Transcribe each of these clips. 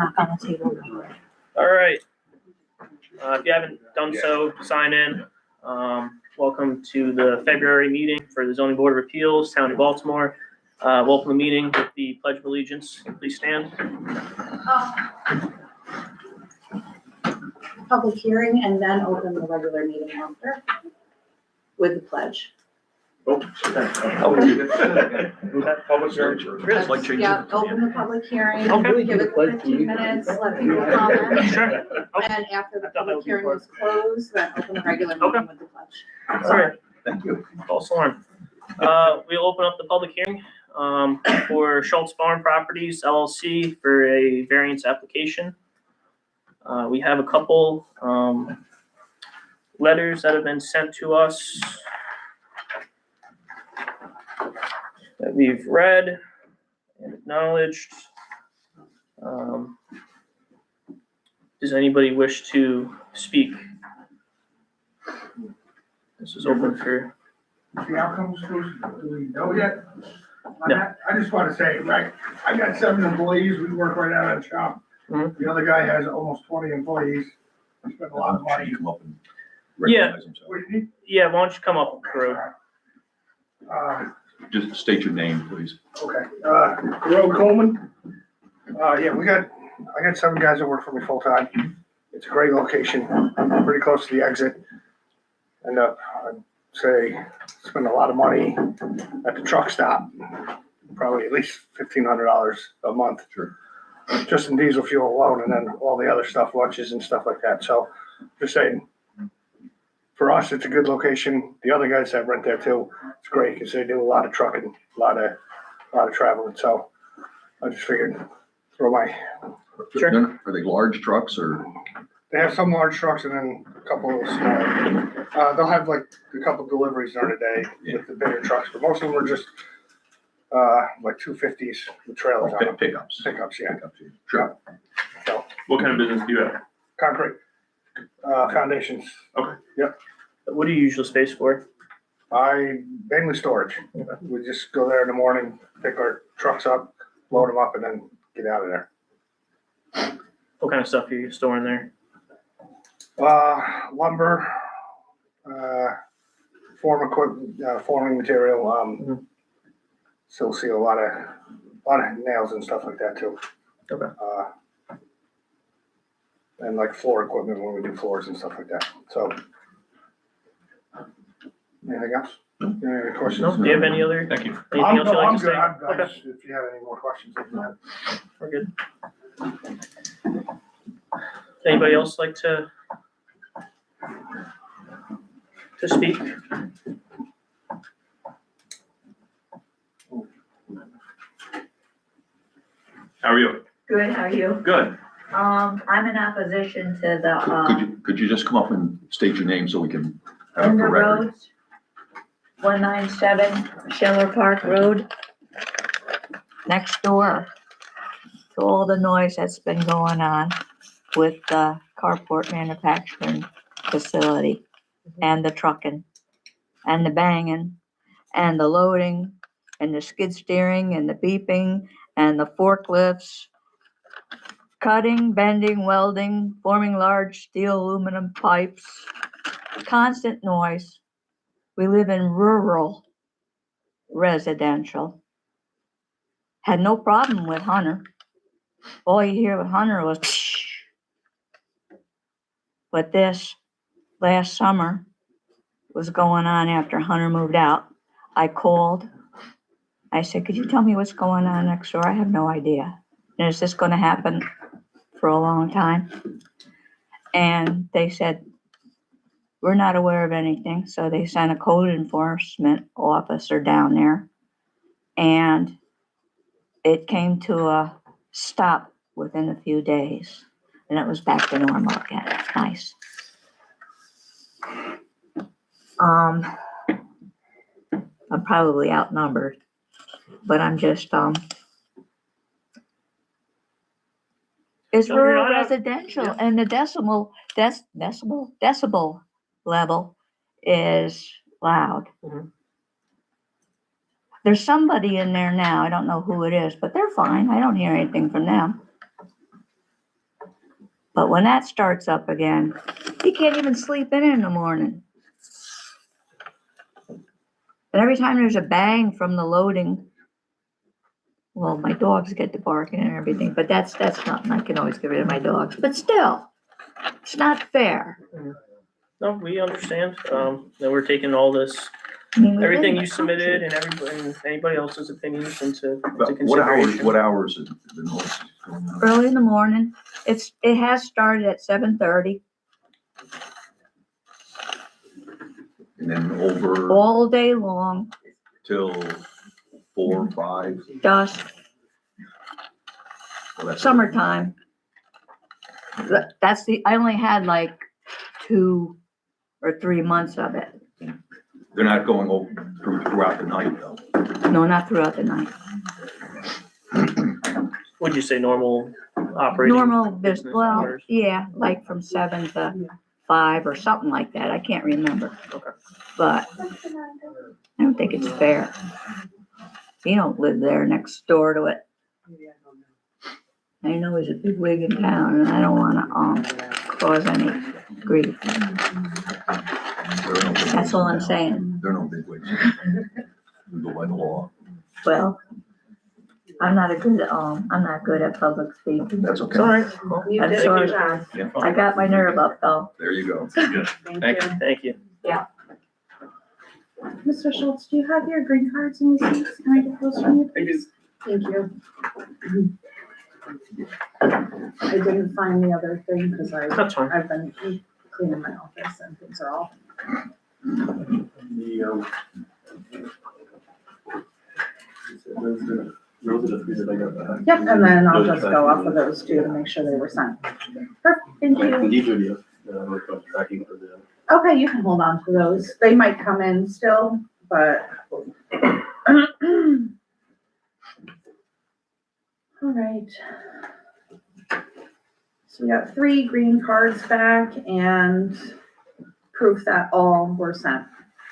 Knock on the table. All right. If you haven't done so, sign in. Welcome to the February meeting for the Zoning Board of Appeals, Town of Baltimore. Welcome to the meeting with the Pledge of Allegiance. Please stand. Public hearing and then open the regular meeting after with the pledge. Okay. Public hearing. Yeah, open the public hearing, Okay. give it 15 minutes, let people comment. Sure. And after the public hearing is closed, then open the regular Okay. meeting with the pledge. All right. Thank you. False alarm. We'll open up the public hearing for Schultz Farm Properties LLC for a variance application. We have a couple letters that have been sent to us that we've read and acknowledged. Does anybody wish to speak? This is open for. The outcomes, do we know yet? No. I just want to say, right, I got 7 employees, we work right out of the shop. Mhm. The other guy has almost 20 employees, we spend a lot of money. Come up and Yeah. recognize himself. What do you need? Yeah, why don't you come up, Drew? Just state your name, please. Okay, Road Coleman. Yeah, I got 7 guys that work for me full time. It's a great location, pretty close to the exit. And I'd say spend a lot of money at the truck stop, probably at least $1,500 a month. Sure. Just in diesel fuel alone, and then all the other stuff, lunches and stuff like that. So just saying, for us, it's a good location. The other guys that rent there too, it's great because they do a lot of trucking, a lot of traveling. So I just figured throw my. Sure. Are they large trucks or? They have some large trucks and then a couple of small. They'll have like a couple deliveries during the day with the bigger trucks, but most of them are just like 250s with trailers on them. Pickups. Pickups, yeah. Sure. So What kind of business do you have? concrete foundations. What do you usually space for? Mainly storage. We just go there in the morning, pick our trucks up, load them up, and then get out of there. What kind of stuff are you storing there? Lumber, forming material. Mhm. Still see a lot of nails and stuff like that too. Okay. And like floor equipment when we do floors and stuff like that. So, anything else? Any questions? No, do you have any other? Thank you. Anything else you'd like I'm to good. say? Okay, If you have any more questions, let me know. we're good. Anybody else like to speak? How are you? Good, how are you? Good. I'm in opposition to the, Could you just come up and state your name so we can have it Linder for record? Road, 197 Schiller Park Road. Next door to all the noise that's been going on with the carport manufacturing facility and the trucking and the banging and the loading and the skid steering and the beeping and the forklifts, cutting, bending, welding, forming large steel aluminum pipes, constant noise. We live in rural residential. Had no problem with Hunter. All you hear with Hunter was psh. But this last summer was going on after Hunter moved out. I called. I said, could you tell me what's going on next door? I have no idea. And is this going to happen for a long time? And they said, we're not aware of anything. So they sent a code enforcement officer down there. And it came to a stop within a few days. And it was back to normal again. Nice. I'm probably outnumbered, but I'm just, it's No, you're rural not out- residential yeah. and the decibel level is loud. Mhm. There's somebody in there now, I don't know who it is, but they're fine. I don't hear anything from them. But when that starts up again, you can't even sleep in the morning. And every time there's a bang from the loading, well, my dogs get to barking and everything, but that's nothing. I can always get rid of my dogs. But still, it's not fair. No, we understand, that we're taking all this, I mean, we live everything in you a submitted country. and anybody else's opinions into But consideration. what hours is the noise going on? Early in the morning. It has started at 7:30, And then over all day long, till 4, 5? dusk, Well, that's- summertime. I only had like 2 or 3 months of it. They're not going over throughout the night though. No, not throughout the night. Would you say normal operating? Normal business business, well, hours? yeah, like from 7 to 5 or something like that. I can't remember. Okay. But I don't think it's fair. You don't live there next door to it. I know he's a big wig in town and I don't wanna, cause any grief. There are no big That's wigs all in I'm town. saying. There are no big wigs. We go by the law. Well, I'm not good at public speaking. That's It's all okay. right. Well, You I'm did sorry. a good job. Yeah, I got my nerve up though. there you go. Thank you. Thank you. Mr. Schultz, do you have your green cards and receipts? Can I get those from you, please? Thank you. I didn't find the other thing because That's fine. I've been cleaning my office and things are all. Those are the three that I got back. Yep, and then I'll just go off of those two to make sure they were sent. Perfect, thank you. And these are the, request tracking for the. Okay, you can hold on to those. They might come in still, but. All right. So we got 3 green cards back and proof that all were sent.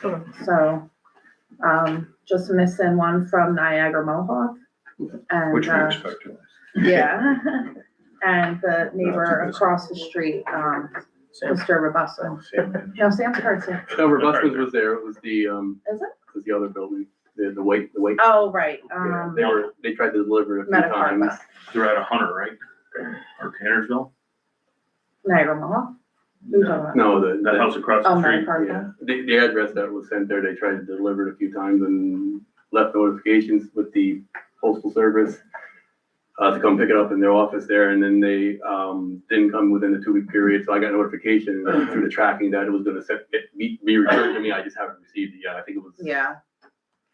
Okay. So, just missing one from Niagara Mohawk. And, Which we expected. yeah. And the neighbor across the street, Sam. Mr. Robusto. No, Sam's card's here. No, Robusco's was there, it was the, Is it? was the other building, the wait. Oh, right, Yeah, they tried to deliver it a few Metacarpa. times. They're at Hunter, right? Or Tannersville? Niagara Mohawk? Who's talking about? No, That house across Oh, the street. Metacarpa. the address that was sent there, they tried to deliver it a few times and left notifications with the postal service to come pick it up in their office there, and then they, didn't come within the 2-week period, so I got notification through the tracking that it was gonna be returned to me, I just haven't received it yet, I think it was. Yeah.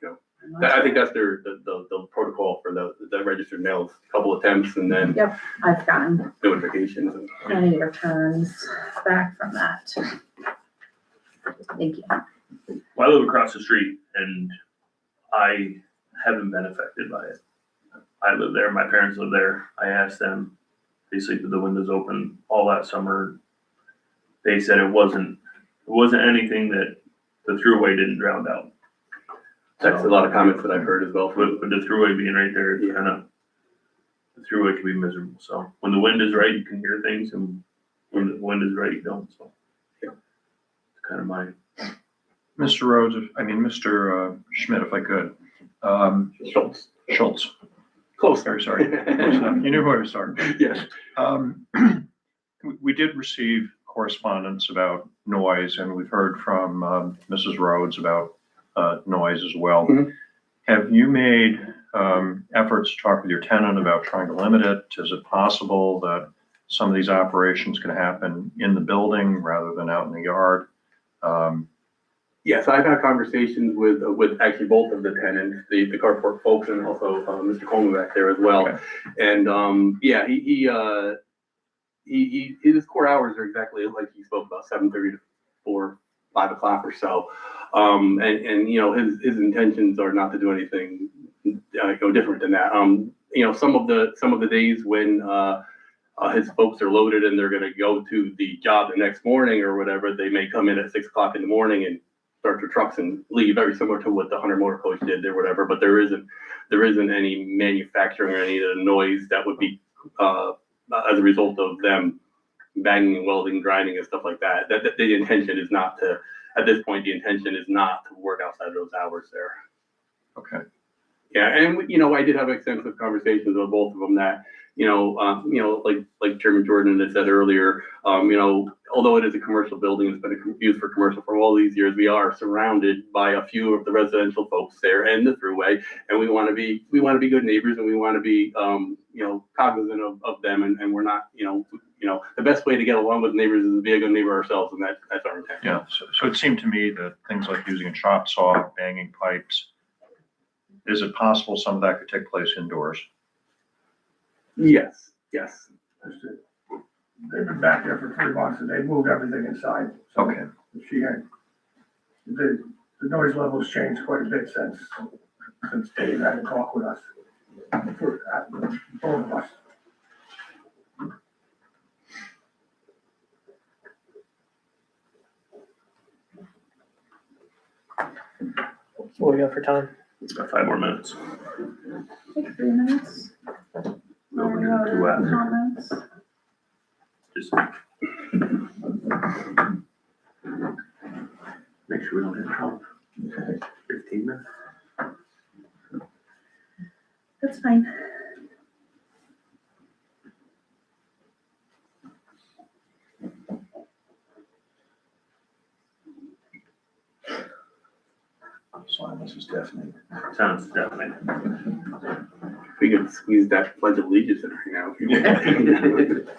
You I think that's the protocol for the registered mails, a couple attempts and then Yep, I've gotten notifications. many returns back from that. Thank you. Well, I live across the street and I haven't been affected by it. I live there, my parents live there. I asked them, they sleep with the windows open all that summer. They said it wasn't anything that the throughway didn't drown out. That's a lot of comments that I've heard as well. With the throughway being right there, it's the throughway can be miserable. So when the wind is right, you can hear things, and when the wind is right, you don't. So it's kind of my. Mr. Rhodes, Mr. Schmidt, if I could. Schultz. Close. Very sorry. Close enough. You knew where to start. Yes. We did receive correspondence about noise, and we've heard from Mrs. Rhodes about noise as well. Mhm. Have you made efforts to talk with your tenant about trying to limit it? Is it possible that some of these operations can happen in the building rather than out in the yard? Yes, I've had conversations with actually both of the tenants, the carport folks and also Mr. Coleman back there as well. Okay. And yeah, his core hours are exactly like he spoke about, 7:30 to 5 o'clock or so. And you know, his intentions are not to do anything different than that. You know, some of the days when his folks are loaded and they're going to go to the job the next morning or whatever, they may come in at 6 o'clock in the morning and start their trucks and leave, very similar to what the Hunter Motor Coach did or whatever. But there isn't any manufacturing or any of the noise that would be as a result of them banging and welding, grinding and stuff like that. That the intention is not to, at this point, the intention is not to work outside those hours there. Okay. Yeah, and you know, I did have extensive conversations with both of them that, like Chairman Jordan had said earlier, although it is a commercial building, it's been used for commercial for all these years. We are surrounded by a few of the residential folks there and the throughway, and we want to be good neighbors, and we want to be, cognizant of them, and we're not, the best way to get along with neighbors is to be a good neighbor ourselves, and that's our intent. Yeah, so it seemed to me that things like using a chop saw, banging pipes, is it possible some of that could take place indoors? Yes. They've been back there for 3 months and they moved everything inside. So Okay. she had, the noise levels changed quite a bit since Dave had a talk with us. For both of us. What do we got for time? About 5 more minutes. Like 3 minutes. Any other comments? Just Make sure we don't get in trouble. 15 minutes. That's fine. Silence is deafening. sounds definitely. If we could squeeze that Pledge of Allegiance in right now. If you want.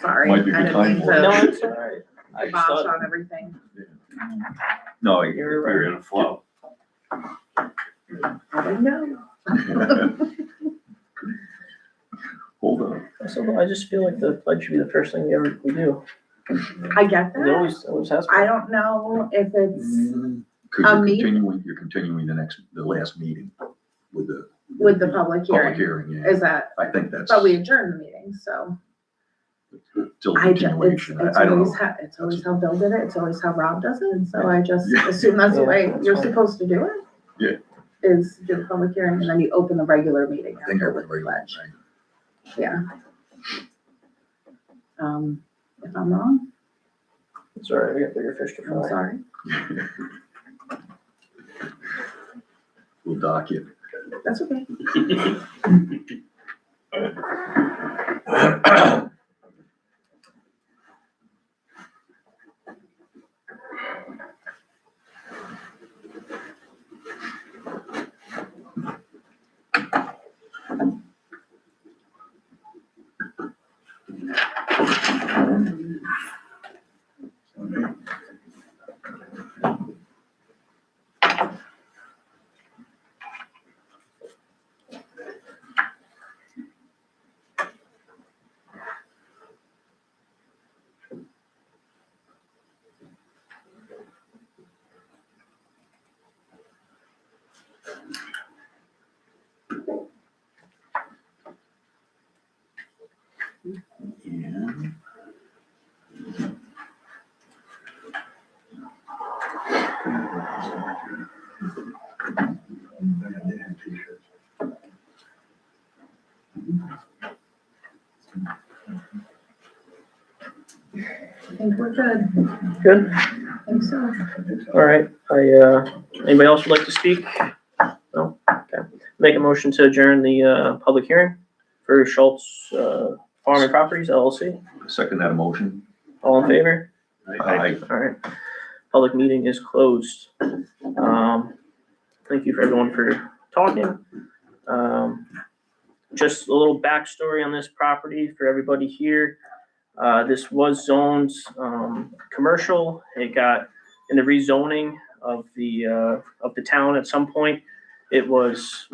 Sorry, Might be I good didn't mean time. No, to it's all right. I just bosh thought, on everything. No, You're you're in a flow. I didn't know. Hold on. I just feel like the pledge should be the first thing we do. I get It that. always has. I don't know if it's Could A you meeting? you're continuing the last meeting with the with the public public hearing. hearing, yeah. Is that, I think that's but we adjourned the meeting, so. still I just, continuation. it's I don't always know. it's always how Bill did it, it's always how Rob does it, so I just Yeah. assume that's the Yeah, way that's you're fine. supposed to do it. Yeah. Is do the public hearing and then you open the regular meeting I think I after was with the right. pledge, yeah. If I'm wrong, It's all right, we got bigger fish to I'm fry. sorry. We'll dock you. That's okay. Yeah. I think we're good, Good, I think so. all right, anybody else would like to speak? No, okay. Make a motion to adjourn the, public hearing for Schultz, Farm and Properties LLC. Second that motion. All in favor? Aye. All right, public meeting is closed. Thank you for everyone for talking. Just a little backstory on this property for everybody here. This was zoned, commercial. It got in the rezoning of the town at some point. It was,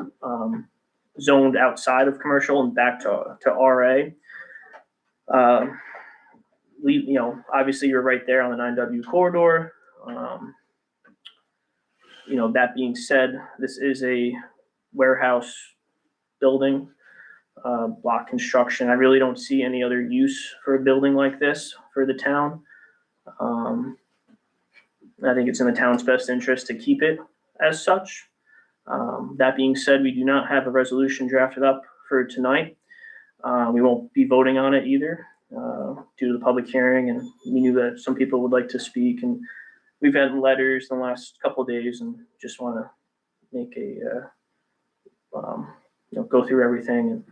zoned outside of commercial and back to RA. Obviously you're right there on the 9W corridor. That being said, this is a warehouse building, block construction. I really don't see any other use for a building like this for the town. I think it's in the town's best interest to keep it as such. That being said, we do not have a resolution drafted up for tonight. We won't be voting on it either. due to the public hearing, and we knew that some people would like to speak, and we've had letters in the last couple of days, and just want to make go through everything and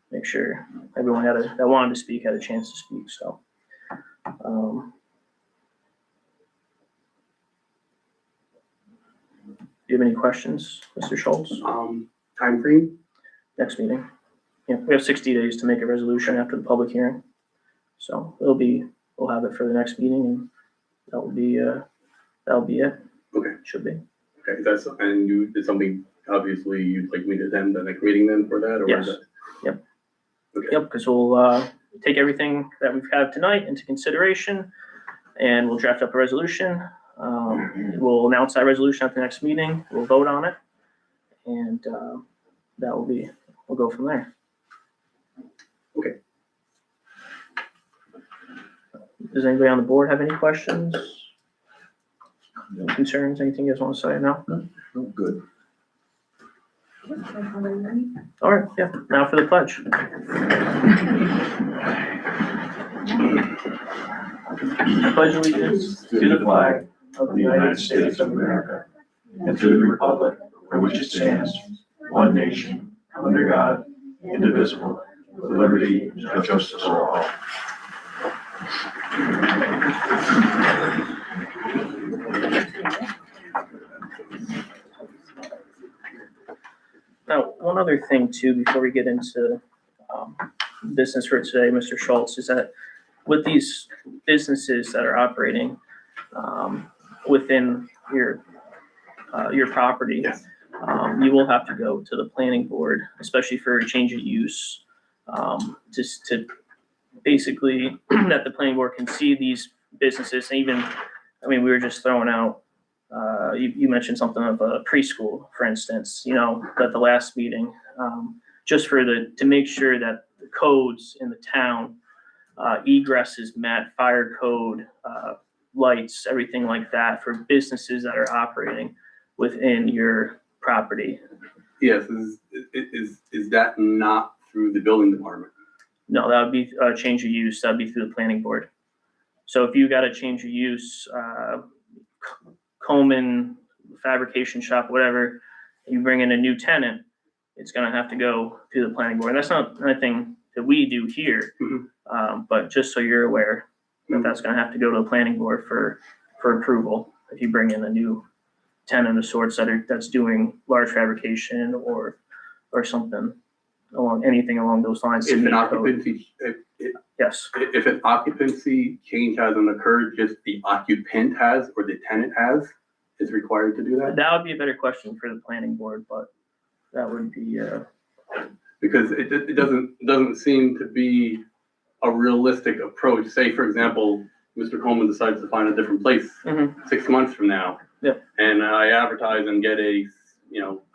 make sure everyone that wanted to speak had a chance to speak, so. Do you have any questions, Mr. Schultz? Timeframe? Next meeting? Yeah, we have 60 days to make a resolution after the public hearing. So we'll have it for the next meeting, and that'll be it. Okay. Should be. Okay, it's something, obviously, you'd like me to attend the next meeting then for that, or? Yes. is that- Yep. Okay. Yep, because we'll take everything that we've had tonight into consideration, and we'll draft up a resolution. We'll announce that resolution at the next meeting. We'll vote on it, and we'll go from there. Okay. Does anybody on the board have any questions? Concerns, anything you guys want to say? No? Oh, good. All right, yeah, now for the pledge. I pledge allegiance To the flag of the United States of America and to the republic for which it stands, one nation, under God, indivisible, with liberty and justice for all. Now, one other thing too, before we get into business for today, Mr. Schultz, is that with these businesses that are operating within your property, Yes. you will have to go to the planning board, especially for a change of use, just to basically that the planning board can see these businesses. And even, I mean, we were just throwing out, you mentioned something of a preschool, for instance, at the last meeting, just to make sure that the codes in the town, egress is met, fire code, lights, everything like that for businesses that are operating within your property. Yes, is that not through the building department? No, that would be a change of use. That'd be through the planning board. So if you got a change of use, Coleman fabrication shop, whatever, you bring in a new tenant, it's gonna have to go through the planning board. And that's not anything that we do here. Mhm. But just so you're aware that that's gonna have to go to the planning board for approval. If you bring in a new tenant of sorts that's doing large fabrication or something anything along those lines. If to an meet code. occupancy, Yes, if an occupancy change hasn't occurred, just the occupant has or the tenant has, is required to do that? that would be a better question for the planning board, but that would be, Because it doesn't seem to be a realistic approach. Say, for example, Mr. Coleman decides to find a different place Mhm. 6 months from now. Yep. And I advertise and get a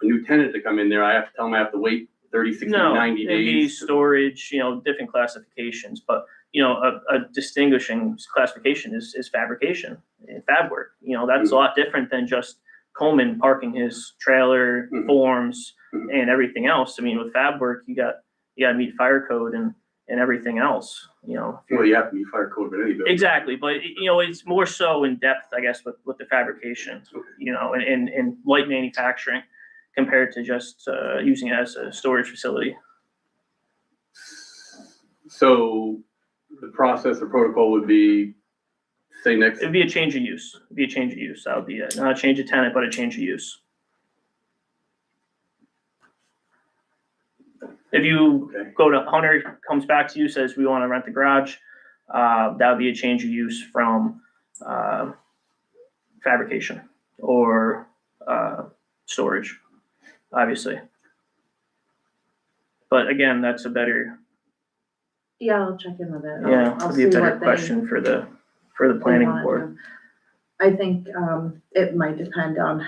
new tenant to come in there. I have to tell them I have to wait 30, 60, no, 90 it'd be days. storage, different classifications, but, a distinguishing classification is fabrication and fab work. That's a lot different than just Coleman parking his trailer, Mhm. forms, Mhm. and everything else. I mean, with fab work, you got to meet fire code and everything else, Well, you have to be fire code of any building. Exactly, but it's more so in depth, I guess, with the fabrication, and light manufacturing compared to just using it as a storage facility. So the process or protocol would be, say next, It'd be a change of use. That would be it. Not a change of tenant, but a change of use. If you okay, go to Hunter, comes back to you, says we want to rent the garage, that would be a change of use from fabrication or storage, obviously. But again, that's a better, Yeah, I'll check in with it. I'll- yeah, I'll would be a see better what they- question for the they planning wanna board. do. I think, it might depend on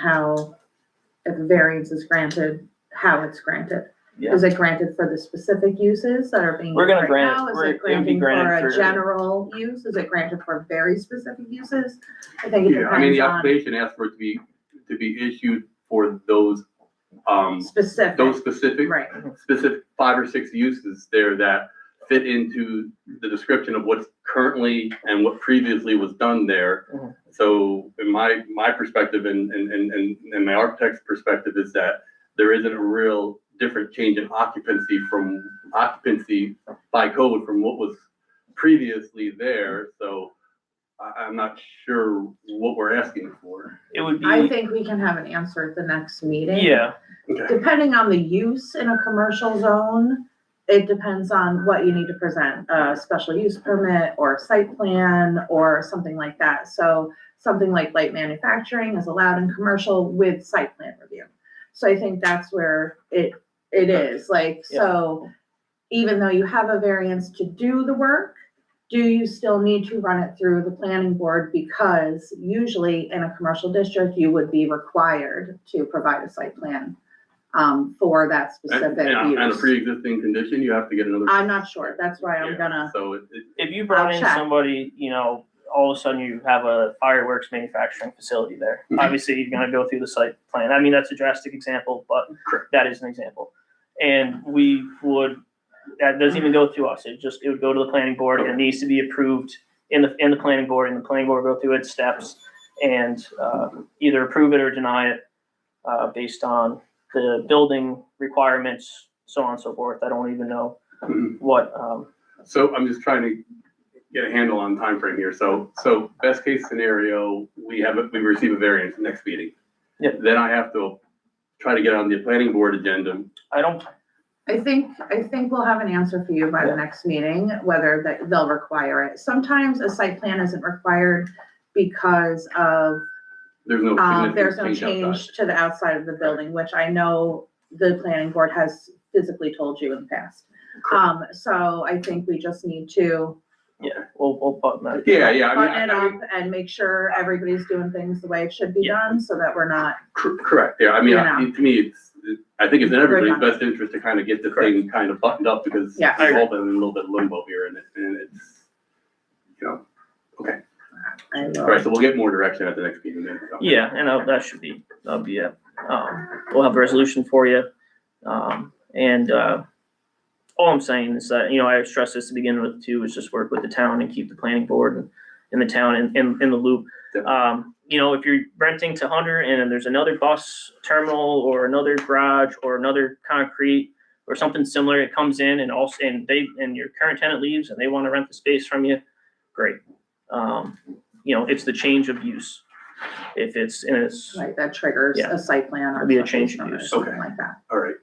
if a variance is granted, how it's granted. Yeah. Is it granted for the specific uses that are being We're used gonna right grant it. now? Is It it would be granted for granted a for- general use? Is it granted for very specific uses? I think it yeah, I mean, the depends on application asks for it to be issued for those specific, specific right? specific 5 or 6 uses there that fit into the description of what's currently and what previously was done there. Mhm. So in my perspective and my architect's perspective is that there isn't a real different change in occupancy by code from what was previously there. So I'm not sure what we're asking for. It would I be, think we can have an answer at the next meeting. yeah, Depending on the use in a commercial zone, it depends on what you need to present, a special use permit or site plan or something like that. So something like light manufacturing is allowed in commercial with site plan review. So I think that's where it is, like, so even though you have a variance to do the work, do you still need to run it through the planning board? Because usually in a commercial district, you would be required to provide a site plan for that specific And a use. pre-existing condition, you have to get another. I'm not sure, that's why I'm Yeah, gonna, So if you brought I'll in check. somebody, all of a sudden you have a fireworks manufacturing facility there. Mhm. Obviously, you're gonna go through the site plan. I mean, that's a drastic example, but Correct. that is an example. And that doesn't even go through us. It would go to the planning board and it needs to be approved in the planning board, and the planning board will go through its steps and either approve it or deny it based on the building requirements, so on and so forth. I don't even know what, So I'm just trying to get a handle on time frame here. So best case scenario, we receive a variance next meeting. Yep. Then I have to try to get on the planning board agenda. I think we'll have an answer for you by the next meeting, whether they'll require it. Sometimes a site plan isn't required because of There's no there's no significant change change to the outside of the building, which I know the planning board has physically told you in the past. So I think we just need to we'll button that. outside. Yeah. I button it mean, up and make sure everybody's doing things the way it should be Yeah. done, so that we're not, correct. Yeah. I mean, You know. to me, I think it's in everybody's Redundant. best interest to kind of get the thing kind of buttoned up because Yeah. we've all been in a little bit of limbo here and it's, okay. I All right. will, So we'll get more direction at the next meeting then. So. Yeah, and that'll be it. We'll have a resolution for you. All I'm saying is that, I stressed this to begin with too, is just work with the town and keep the planning board and the town in the loop. If you're renting to Hunter and there's another bus terminal or another garage or another concrete or something similar, it comes in and your current tenant leaves and they want to rent the space from you, great. It's the change of use. If it's right, that triggers Yeah. a site plan or It'll be a special change use of permit or use. something Okay. like that. All right.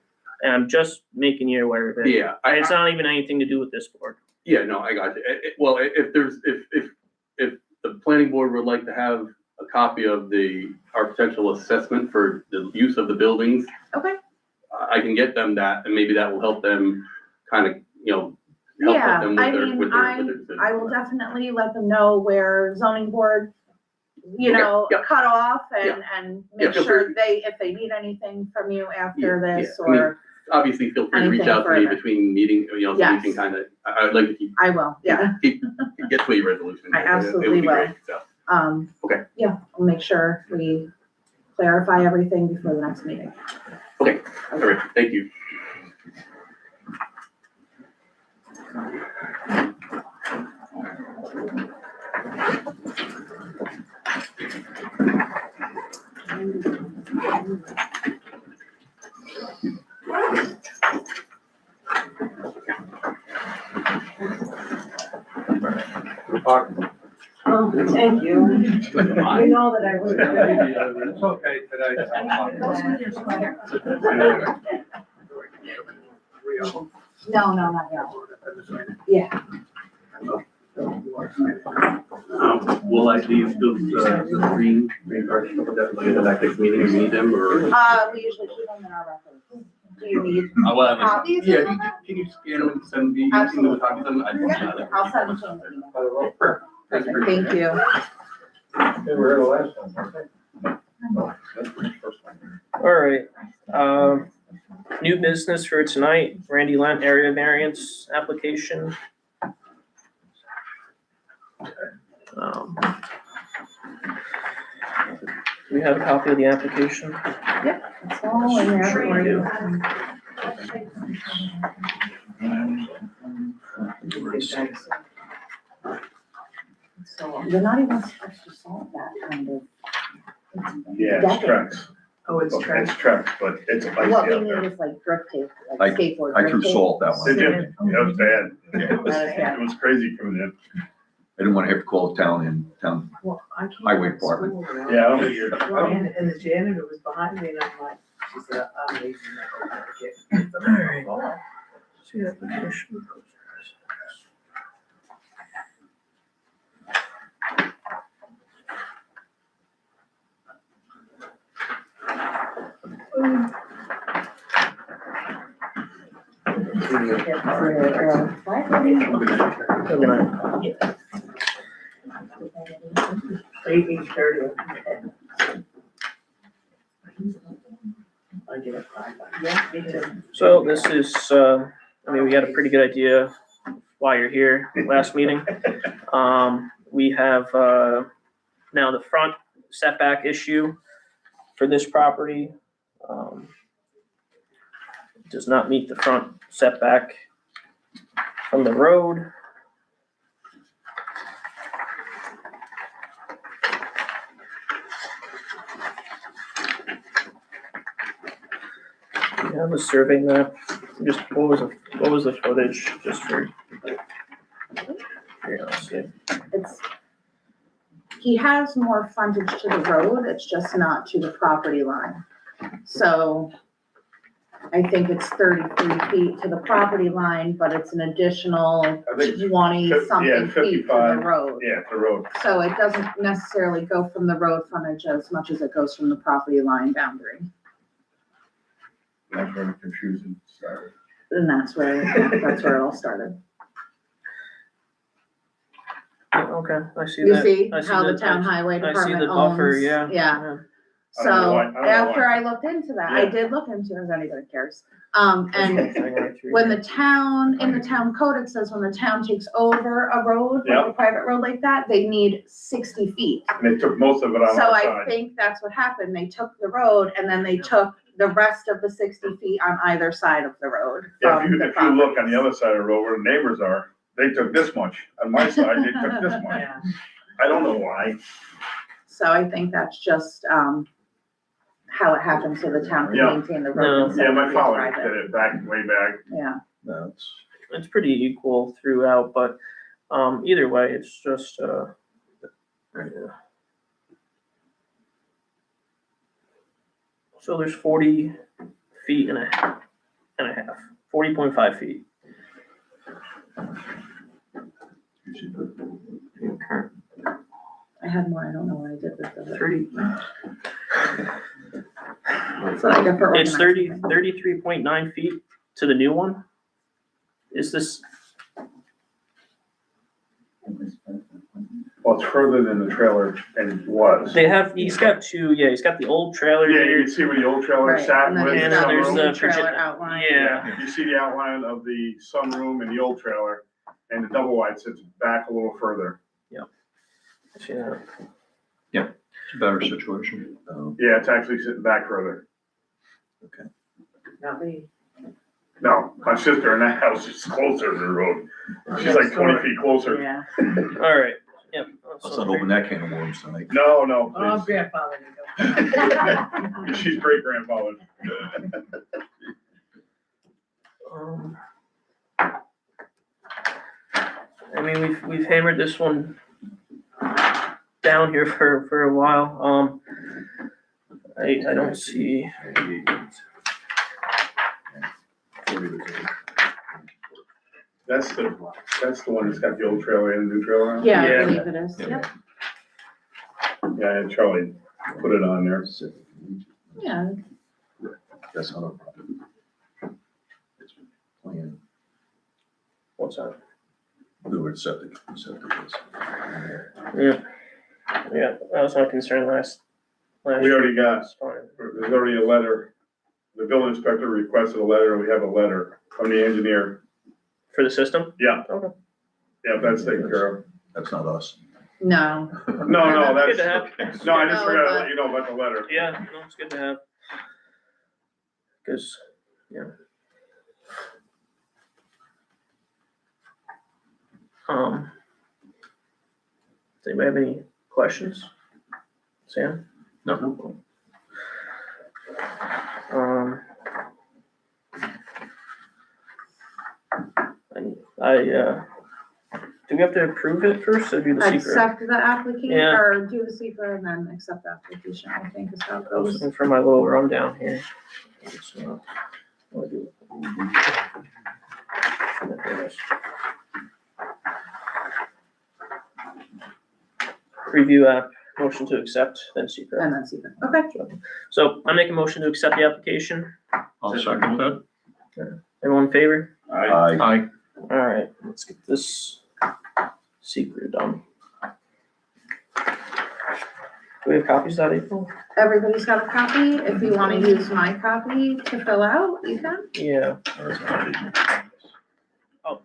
and I'm just making you aware of it. Yeah. It's not even anything to do with this board. Yeah, no, I got you. Well, if the planning board would like to have a copy of the architectural assessment for the use of the buildings, Okay. I can get them that, and maybe that will help them kind of, help Yeah, them I with mean, their decision. I will definitely let them know where zoning board, Okay, yeah. cut off and Yeah, make feel sure free. if they need anything from you after Yeah, this, yeah. I mean, or Obviously, feel free to reach anything out to me further. between meeting, so we Yes. can kind of, I'd like to keep, I will, yeah. get to a resolution. I It would absolutely be will. great, so. Okay. Yeah, I'll make sure we clarify everything before the next meeting. Okay, all right, thank you. Oh, thank you. You know that I would. It's okay today. No, not yet. Yeah. Will I leave those, the green cards that the next meeting, you need them, or? We usually keep them in our records. Do you need Well, copies? yeah, can you scan them and send me, Absolutely. copies of them? Yeah, I'll send them to you. Perfect. Thank you. They were here the last time, All right. New business for tonight, Randy Lent area variance application. We have a copy of the application. It's all in there for you. this. So you're not even supposed to solve that kind of. Yeah, it's tracks. Oh, it's It's tracks, but it's icy out What we there. need is like grip tape, like skateboard I grip threw tape. salt that Did one. you? It was bad. Yeah. It was crazy coming in. I didn't want to have to call the town. Well, I came Highway from school, department. right? Yeah, I don't think you're, I don't, And the janitor was behind me and I'm like, she said, I'm leaving. Alright. See application. Eight thirty. I get it. Yeah, me too. So this is, I mean, we got a pretty good idea why you're here last meeting. We have, now the front setback issue for this property. Does not meet the front setback from the road. You have a survey map, just, what was the footage, just for curiosity? It's, he has more frontage to the road, it's just not to the property line. So I think it's 33 feet to the property line, but it's an additional I think 20 something yeah, feet to 55. the road. yeah, the road. So it doesn't necessarily go from the road frontage as much as it goes from the property line boundary. That's where the confusion started. And that's where it all started. Okay, I see You that. see I see how the the- town highway I see department the buffer, owns. yeah. Yeah, I don't know so why- I don't know after why. I looked into that, I Yeah. did look into it, if anybody cares. And And when the town, in the town code, it says when the town takes over a road, like Yeah. a private road like that, they need 60 feet. And they took most of it on So our I side. think that's what happened. They took the road and then they took the rest of the 60 feet on either side of the road. Yeah, from if you look on properties. the other side of the road where the neighbors are, they took this much. On my side, they took this much. Yeah. I don't know why. So I think that's just, how it happened, so the town Yeah. can maintain the road. instead Yeah, of my being father private. did it back, way back. Yeah, No, it's, It's pretty equal throughout, but, either way, it's just, so there's 40 feet and a half, 40.5 feet. I had more, I don't know what I did with the. 30, So I got for it's organizing. 33.9 feet to the new one? Is this, Well, it's further than the trailer and was. they have, he's got the old trailer Yeah, here. you can see where the old trailer Right, sat and then with it's And the then got there's the sunroom. new trailer outline. Yeah, You see the outline of the sunroom and the old trailer, and the double wide sits back a little further. I see that. it's a better situation. Yeah, it's actually sitting back further. Not me. No, my sister in that house is closer to the road. She's like 20 feet closer. Yeah. All right, yep. Let's not open that can of worms tonight. No, Oh, please. grandfather. you go. She's great grandfather. I mean, we've hammered this one down here for a while. I don't see. That's the one that's got the old trailer and the new trailer on it. Yeah, Yeah. I believe it is, yep, Yeah, and Charlie put it on there. yeah. That's not our problem. It's plan, What's that? the word septic is. Yeah, that was my concern last. We already got, Fine. there's already a letter. The building inspector requested a letter, and we have a letter from the engineer. For the system? Yeah. Okay. Yeah, that's taken care of. That's not us. No, No, Good to that's, no, I just No, forgot to but- let you know about the letter. Yeah, no, it's good to have. Cause, yeah. Does anybody have any questions? Sam? No. Do we have to approve it first or do the secret? Accept the application, Yeah. or do the secret and then accept the application, I think is how it I was goes. looking for my little rundown here. It's not- what do Review app, motion to accept, then secret. And then secret, okay. So I make a motion to accept the application. I'll second that. Everyone in favor? Aye. All right, let's get this secret done. Do we have copies of that, April? Everybody's got a copy, if you wanna use my copy to fill out, you can. Yeah. Oh.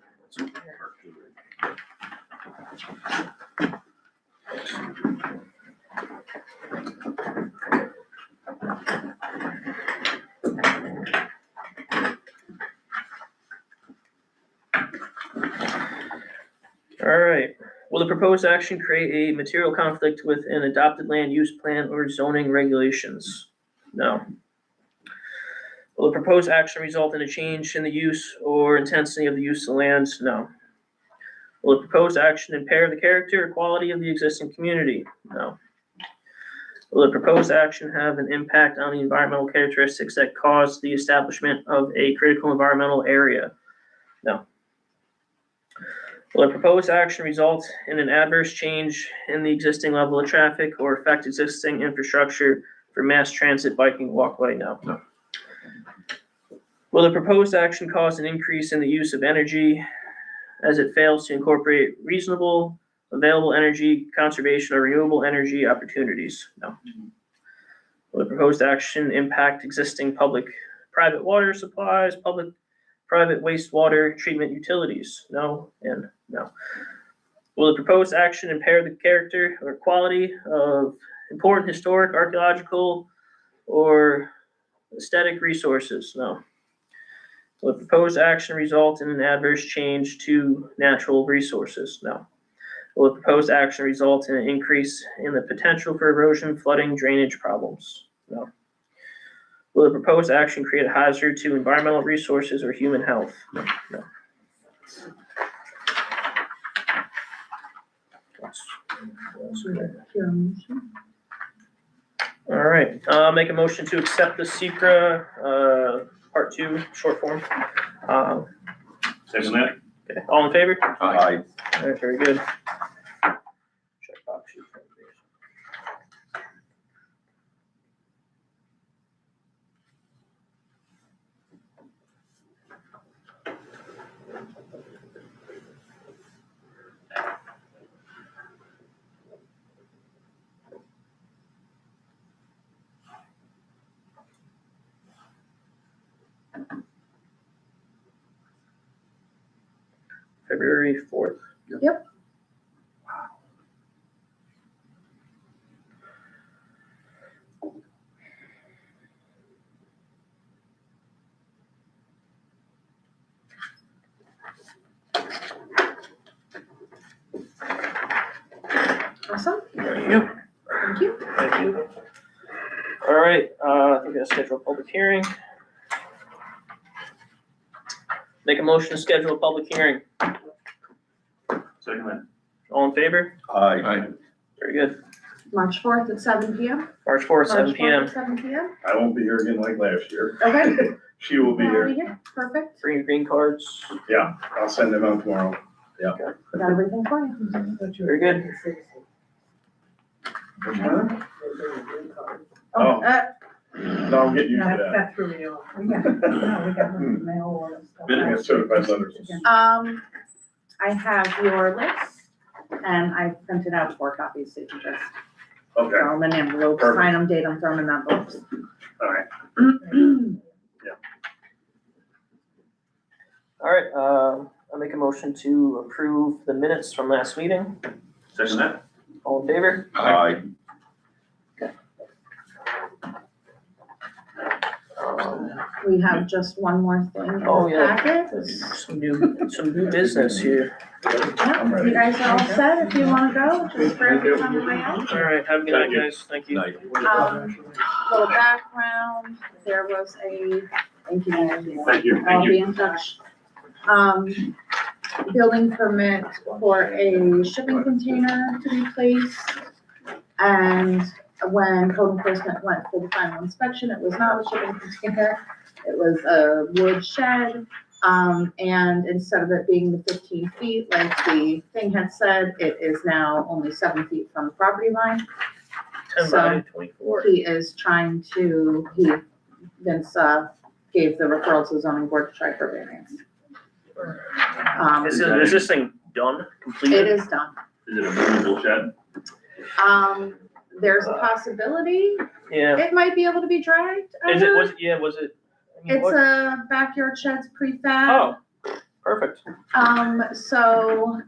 All right, will the proposed action create a material conflict with an adopted land use plan or zoning regulations? No. Will the proposed action result in a change in the use or intensity of the use of land? No. Will the proposed action impair the character or quality of the existing community? No. Will the proposed action have an impact on the environmental characteristics that cause the establishment of a critical environmental area? No. Will the proposed action result in an adverse change in the existing level of traffic or affect existing infrastructure for mass transit, biking, walkway? No. No. Will the proposed action cause an increase in the use of energy as it fails to incorporate reasonable, available energy conservation or renewable energy opportunities? No. Will the proposed action impact existing private water supplies, private wastewater treatment utilities? No and no. Will the proposed action impair the character or quality of important historic, archaeological, or aesthetic resources? No. Will the proposed action result in an adverse change to natural resources? No. Will the proposed action result in an increase in the potential for erosion, flooding, drainage problems? No. Will the proposed action create a hazard to environmental resources or human health? No. All right, make a motion to accept the SECRA, part 2, short form. Second that? Okay, all in favor? Aye. All right, very good. Check box. February 4th. Yep. Awesome, There you go. thank you. Thank you. All right, I think I schedule a public hearing. Make a motion to schedule a public hearing. Second that? All in favor? Aye. Very good. March 4th at 7 PM. March 4th, 7 March 4th PM. at 7 PM, I won't be here again like last year. okay. She will be I'll here. Perfect, Bring your green cards. Yeah, I'll send them out tomorrow. got everything for you. Very good. Oh. I'll get used to that. That threw me off. We got mail order stuff. Been a certified letters. I have your list, and I printed out 4 copies, so you can just Okay, throw them in envelopes, Perfect. sign them, date them, throw them in envelopes. all right. All right, I'll make a motion to approve the minutes from last meeting. Second that? All in favor? Aye. Um, we have just one more thing in Oh, the yeah. packet. Some new business here. Yeah, you guys are all set, if you wanna go, just grab your on the way out. All right, have a good night, guys. Thank you. Night. Little background, there was thank you. Thank you, I'll thank be you. in touch. Building permit for a shipping container to be placed. And when code enforcement went for the final inspection, it was not a shipping container, it was a wood shed. And instead of it being the 15 feet like the thing had said, it is now only 7 feet from the property line. 10 by 24. He is trying to, Vince, gave the referral to the zoning board to try for variance. Is this thing done, completed? It is done. Is it a movable shed? There's a possibility Yeah. it might be able to be dragged Is it, over. was it? I mean, It's what- a backyard sheds prefab. Oh, perfect. So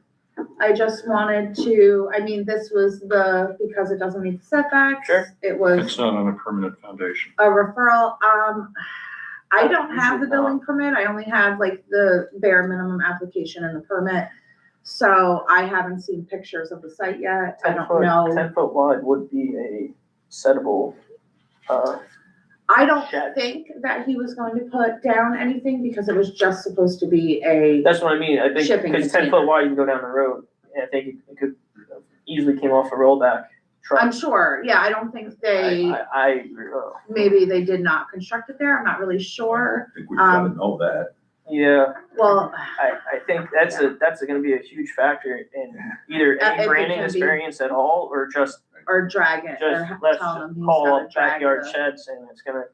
I just wanted to, I mean, this was because it doesn't meet the setbacks. Sure. It was It's not on a permanent foundation. a referral. I don't have the building permit. I only have like the bare minimum application and the permit. So I haven't seen pictures of the site yet. I don't know. 10-foot wide would be a settable, I don't shed. think that he was going to put down anything because it was just supposed to be a, That's what I mean. I think, Shipping because 10 container. foot wide, you can go down the road. And I think it could easily came off a rollback truck. I'm sure, yeah, I don't think I agree. maybe they did not construct it there. I'm not really sure. I think we've gotta know that. Yeah, Well, I think that's gonna be a huge factor in either If any it branding can be- experience at all, or just or drag it, or let's tell him he's call gotta up drag backyard the, sheds and it's gonna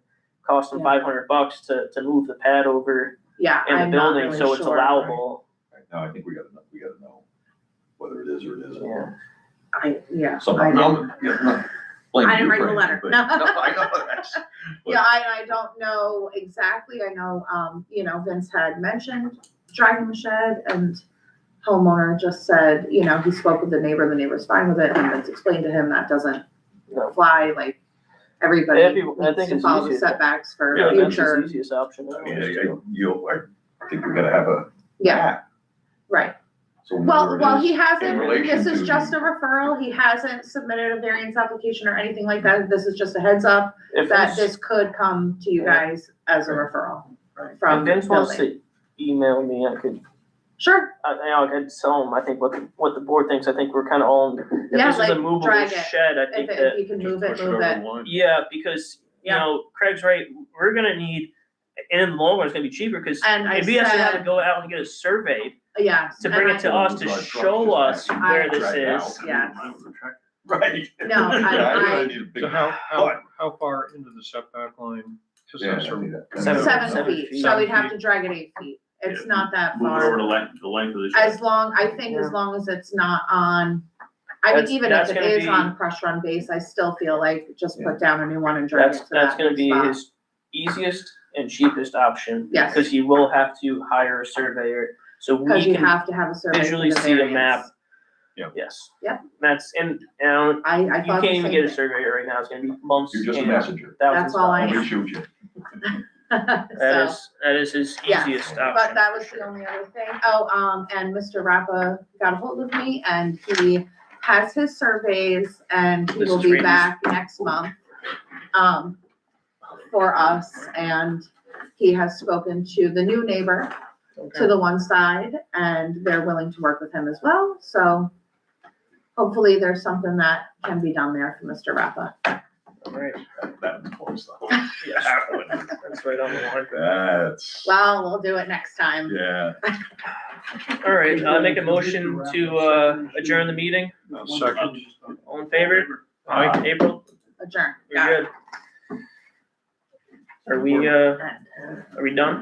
cost them Yeah. $500 to move the pad over yeah, in the I'm not building, really so it's sure. allowable. Now, I think we gotta know whether it is or it isn't. Yeah. So, I no, didn't, yeah, not blaming I didn't you write for the letter. anything, No. but- No, I know that's. but- yeah, I don't know exactly. I know, Vince had mentioned dragging the shed, and homeowner just said, he spoke with the neighbor's fine with it, and Vince explained to him that doesn't No. fly, like, everybody Yeah, I needs think to it's follow the easier. setbacks for Yeah, that's future. the easiest option. I mean, I think we gotta have a. Yeah, map, right. so we know Well, where it well, is he in hasn't, relation this is to just the- a referral. He hasn't submitted a variance application or anything like that. This is just a heads up If that Vince- this could come to you guys as a referral if from Vince wants building. to email me, I could, Sure, I could tell him, I think what the board thinks, I think we're kind of all, if Yeah, this is a like, movable drag it. shed, I think if that. you can move Push it, move over it. the line. Yeah, because, Yeah. Craig's right, we're gonna need, and in the long run, it's gonna be cheaper, because And I if he has to have said- to go out and get it surveyed, Yes. to and bring I- it to us to Drive show trucks, us just where I- this drag it is. out. Yes. Right. No, I- need a big. So how But- far into the setback line? Just Yeah, as I from- think that- Seven- 7 feet, so 7 we'd have feet. to drag it 8 feet. It's Yeah. not that Move it over far. the length of the shed. As long as it's not on, I mean, That's- even if that's it gonna is be- on crush run base, I still feel like just put down a new one and drag it That's, to that that's gonna be spot. his easiest and cheapest option. Yes. Because he will have to hire a surveyor, so we Cause you can have to have a survey for visually the see a variance. map. Yeah. Yes. Yep. That's, and, I you thought can't the even same get a thing. surveyor right now, it's gonna be months You're just a and messenger. thousands That's all I of Let dollars. me shoot you. That is his Yeah, easiest But option. that was the only other thing. Oh, and Mr. Rappa got a hold of me and he has his surveys and he This will is be Randy's. back next month, for us. And he has spoken to the new neighbor to the one side and they're willing to work with him as well. So hopefully there's something that can be done there for Mr. Rappa. Alright, That one close though. yes, that's right on the line. That's, Well, we'll do it next time. yeah. Alright, make a motion to adjourn the meeting, Second. all in favor? Aye. April, Adjourn. you're good. Are we done?